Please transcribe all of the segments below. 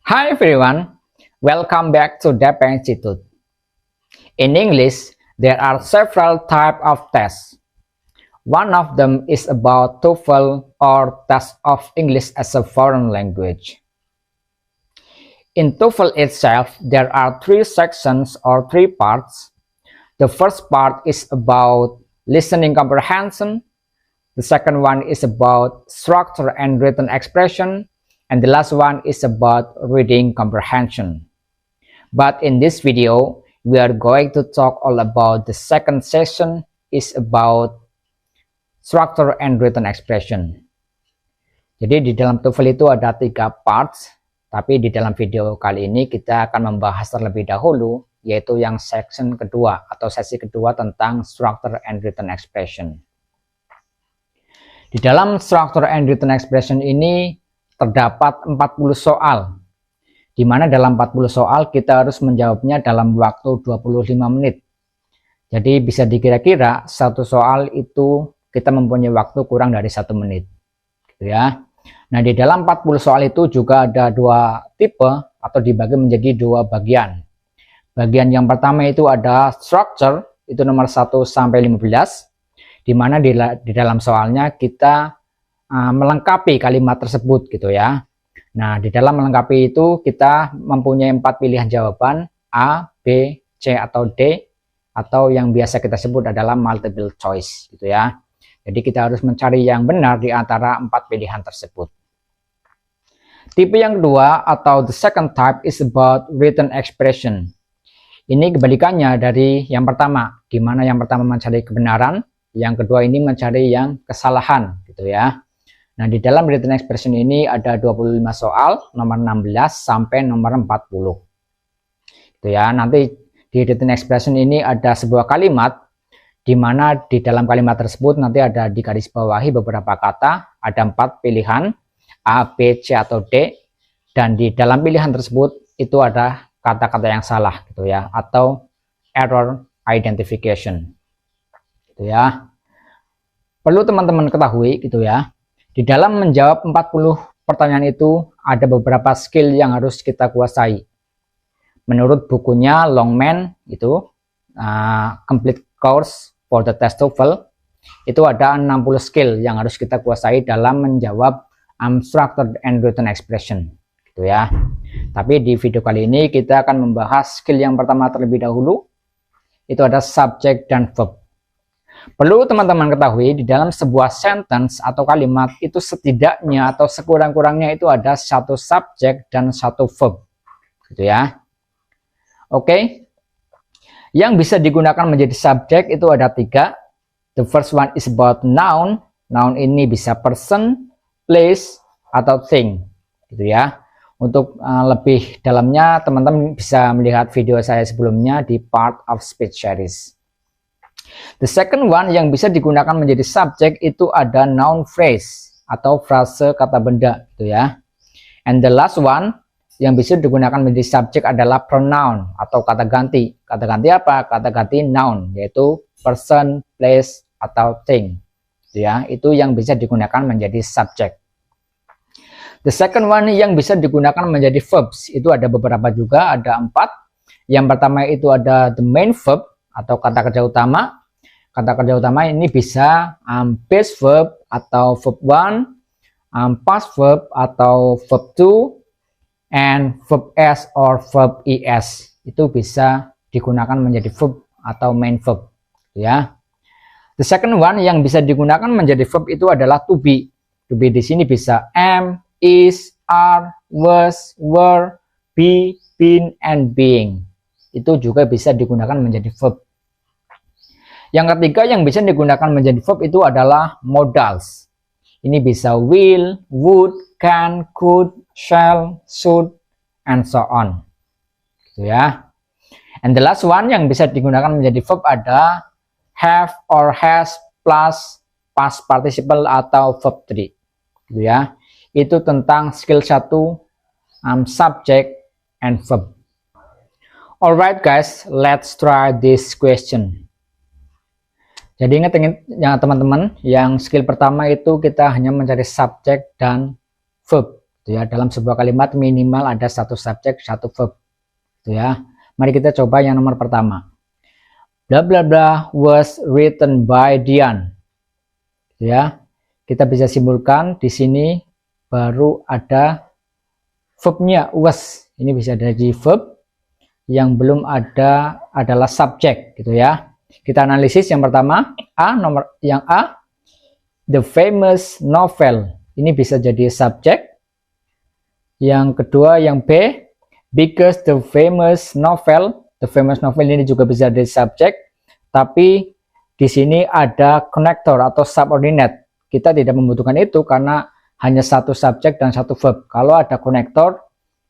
Hi everyone, welcome back to DAPA Institute. In English, there are several types of tests. One of them is about TOEFL or Test of English as a Foreign Language. In TOEFL itself, there are three sections or three parts. The first part is about listening comprehension. The second one is about structure and written expression. And the last one is about reading comprehension. But in this video, we are going to talk all about the second session is about structure and written expression. Jadi di dalam TOEFL itu ada 3 parts, tapi di dalam video kali ini kita akan membahas terlebih dahulu, yaitu yang section kedua atau sesi kedua tentang structure and written expression. Di dalam structure and written expression ini terdapat 40 soal, di mana dalam 40 soal kita harus menjawabnya dalam waktu 25 menit. Jadi bisa dikira-kira satu soal itu kita mempunyai waktu kurang dari 1 menit. Gitu ya. Nah, di dalam 40 soal itu juga ada 2 tipe atau dibagi menjadi 2 bagian. Bagian yang pertama itu ada structure, itu nomor 1 sampai 15, di mana di dalam soalnya kita melengkapi kalimat tersebut gitu ya. Nah, di dalam melengkapi itu kita mempunyai 4 pilihan jawaban, A, B, C atau D, atau yang biasa kita sebut adalah multiple choice gitu ya. Jadi kita harus mencari yang benar di antara 4 pilihan tersebut. Tipe yang kedua atau the second type is about written expression. Ini kebalikannya dari yang pertama, di mana yang pertama mencari kebenaran, yang kedua ini mencari yang kesalahan gitu ya. Nah, di dalam written expression ini ada 25 soal, nomor 16 sampai nomor 40. Gitu ya. Nanti di written expression ini ada sebuah kalimat, di mana di dalam kalimat tersebut nanti ada digarisbawahi beberapa kata, ada 4 pilihan, A, B, C, atau D, dan di dalam pilihan tersebut itu ada kata-kata yang salah gitu ya, atau error identification. Gitu ya. Perlu teman-teman ketahui gitu ya. Di dalam menjawab 40 pertanyaan itu ada beberapa skill yang harus kita kuasai. Menurut bukunya Longman itu Complete Course for the Test TOEFL, itu ada 60 skill yang harus kita kuasai dalam menjawab structured and written expression gitu ya. Tapi di video kali ini kita akan membahas skill yang pertama terlebih dahulu, itu ada subject dan verb. Perlu teman-teman ketahui di dalam sebuah sentence atau kalimat itu setidaknya atau sekurang-kurangnya itu ada 1 subjek dan 1 verb gitu ya. Oke. Yang bisa digunakan menjadi subjek itu ada 3. The first one is about noun. Noun ini bisa person, place, atau thing gitu ya. Untuk lebih dalamnya teman-teman bisa melihat video saya sebelumnya di part of speech series. The second one yang bisa digunakan menjadi subjek itu ada noun phrase atau frase kata benda gitu ya. And the last one yang bisa digunakan menjadi subjek adalah pronoun atau kata ganti. Kata ganti apa? Kata ganti noun, yaitu person, place, atau thing gitu ya. Itu yang bisa digunakan menjadi subjek. The second one yang bisa digunakan menjadi verbs itu ada beberapa juga, ada 4. Yang pertama itu ada the main verb atau kata kerja utama. Kata kerja utama ini bisa base verb atau verb 1, past verb atau verb 2, and verb s or verb es. Itu bisa digunakan menjadi verb atau main verb ya. The second one yang bisa digunakan menjadi verb itu adalah to be. To be di sini bisa am, is, are, was, were, be, been, and being. Itu juga bisa digunakan menjadi verb. Yang ketiga yang bisa digunakan menjadi verb itu adalah modals. Ini bisa will, would, can, could, shall, should, and so on. Gitu ya. And the last one yang bisa digunakan menjadi verb ada have or has plus past participle atau verb 3. Gitu ya. Itu tentang skill 1 subject and verb. Alright guys, let's try this question. Jadi ingat ya teman-teman, yang skill pertama itu kita hanya mencari subjek dan verb gitu ya. Dalam sebuah kalimat minimal ada satu subjek, satu verb, gitu ya. Mari kita coba yang nomor pertama. Bla bla bla was written by Dian. Gitu ya. Kita bisa simpulkan di sini baru ada verbnya was. Ini bisa dari verb, yang belum ada adalah subjek, gitu ya. Kita analisis yang pertama, yang A, the famous novel. Ini bisa jadi subjek. Yang kedua yang B, because the famous novel ini juga bisa jadi subjek, tapi di sini ada connector atau subordinate. Kita tidak membutuhkan itu karena hanya satu subjek dan satu verb. Kalau ada connector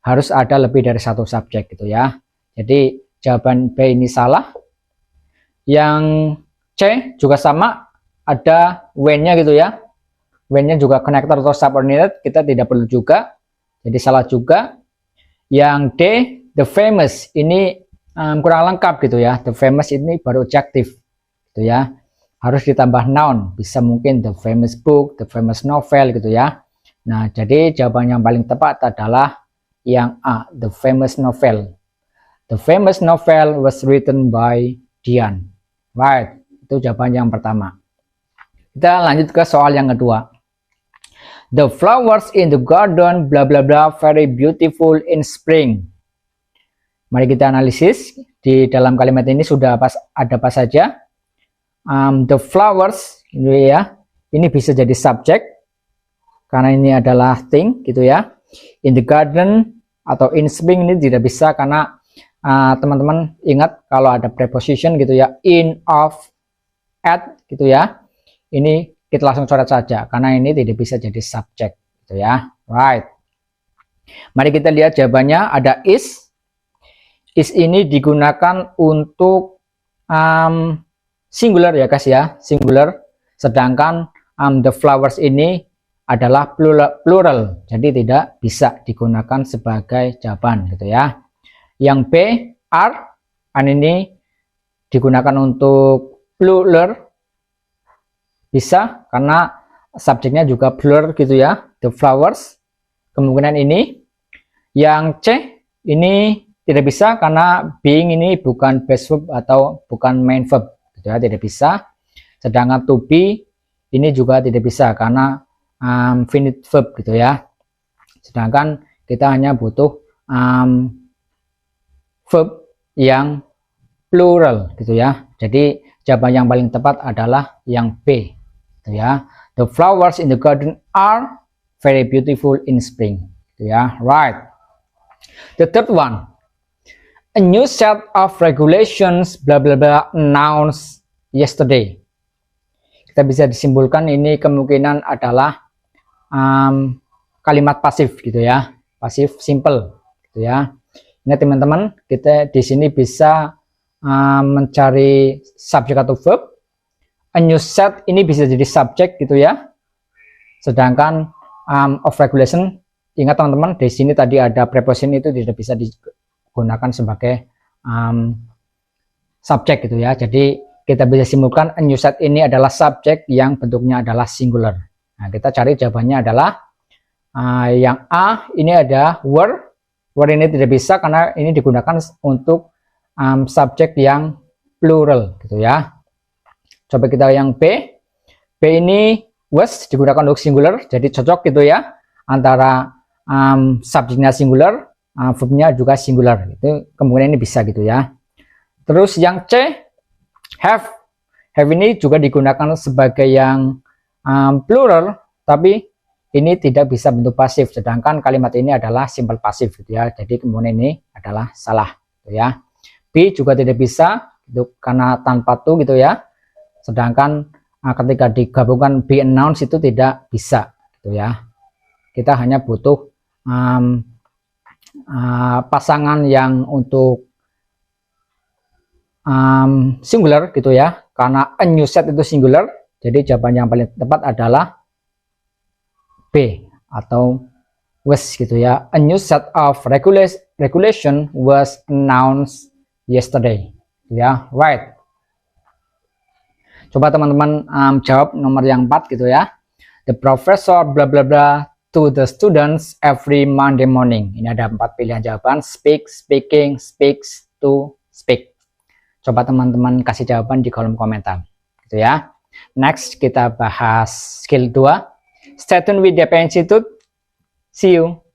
harus ada lebih dari satu subjek, gitu ya. Jadi jawaban B ini salah. Yang C juga sama, ada when-nya, gitu ya. When-nya juga connector atau subordinate, kita tidak perlu juga. Jadi salah juga. Yang D, the famous, ini kurang lengkap, gitu ya. The famous ini baru adjektif, gitu ya. Harus ditambah noun, bisa mungkin the famous book, the famous novel, gitu ya. Nah, jadi jawaban yang paling tepat adalah yang A, the famous novel. The famous novel was written by Dian. Right, itu jawaban yang pertama. Kita lanjut ke soal yang kedua. The flowers in the garden bla bla bla very beautiful in spring. Mari kita analisis. Di dalam kalimat ini sudah ada apa saja. The flowers, ini ya, ini bisa jadi subjek karena ini adalah thing, gitu ya. In the garden atau in spring ini tidak bisa karena teman-teman ingat kalau ada preposition, gitu ya, in, of, at, gitu ya. Ini kita langsung coret saja karena ini tidak bisa jadi subjek, gitu ya. Right. Mari kita lihat jawabannya. Ada is. Is ini digunakan untuk singular ya guys ya, singular. Sedangkan the flowers ini adalah plural, jadi tidak bisa digunakan sebagai jawaban, gitu ya. Yang B, are ini digunakan untuk plural, bisa karena subjeknya juga plural, gitu ya. The flowers, kemungkinan ini. Yang C ini tidak bisa karena being ini bukan base verb atau bukan main verb, gitu ya, tidak bisa. Sedangkan to be ini juga tidak bisa karena finite verb, gitu ya. Sedangkan kita hanya butuh verb yang plural, gitu ya. Jadi jawaban yang paling tepat adalah yang B, gitu ya. The flowers in the garden are very beautiful in spring, gitu ya. Right. The third one, a new set of regulations bla bla bla announced yesterday. Kita bisa disimpulkan ini kemungkinan adalah kalimat pasif, gitu ya, pasif simple, gitu ya. Ini teman-teman, kita di sini bisa mencari subjek atau verb. A new set ini bisa jadi subjek, gitu ya. Sedangkan of regulation, ingat teman-teman, di sini tadi ada preposition, itu tidak bisa digunakan sebagai subjek, gitu ya. Jadi kita bisa simpulkan a new set ini adalah subjek yang bentuknya adalah singular. Nah, kita cari jawabannya adalah yang A, ini ada were. Were ini tidak bisa karena ini digunakan untuk subjek yang plural, gitu ya. Coba kita yang B. B ini was digunakan untuk singular, jadi cocok, gitu ya, antara subjeknya singular, verbnya juga singular. Itu kemungkinan ini bisa, gitu ya. Terus yang C, have. Have ini juga digunakan sebagai yang plural, tapi ini tidak bisa bentuk pasif, sedangkan kalimat ini adalah simple pasif, gitu ya. Jadi kemudian ini adalah salah, gitu ya. B juga tidak bisa, itu karena tanpa to, gitu ya. Sedangkan ketika digabungkan be announced itu tidak bisa, gitu ya. Kita hanya butuh pasangan yang untuk singular, gitu ya. Karena a new set itu singular, jadi jawaban yang paling tepat adalah B atau was, gitu ya. A new set of regulation was announced yesterday, ya. Right. Coba teman-teman jawab nomor yang 4, gitu ya. The professor bla bla bla to the students every Monday morning? Ini ada 4 pilihan jawaban: speak, speaking, speaks, to, speak. Coba teman-teman kasih jawaban di kolom komentar. Gitu ya. Next, kita bahas skill 2. Stay tuned with DP Institute. See you.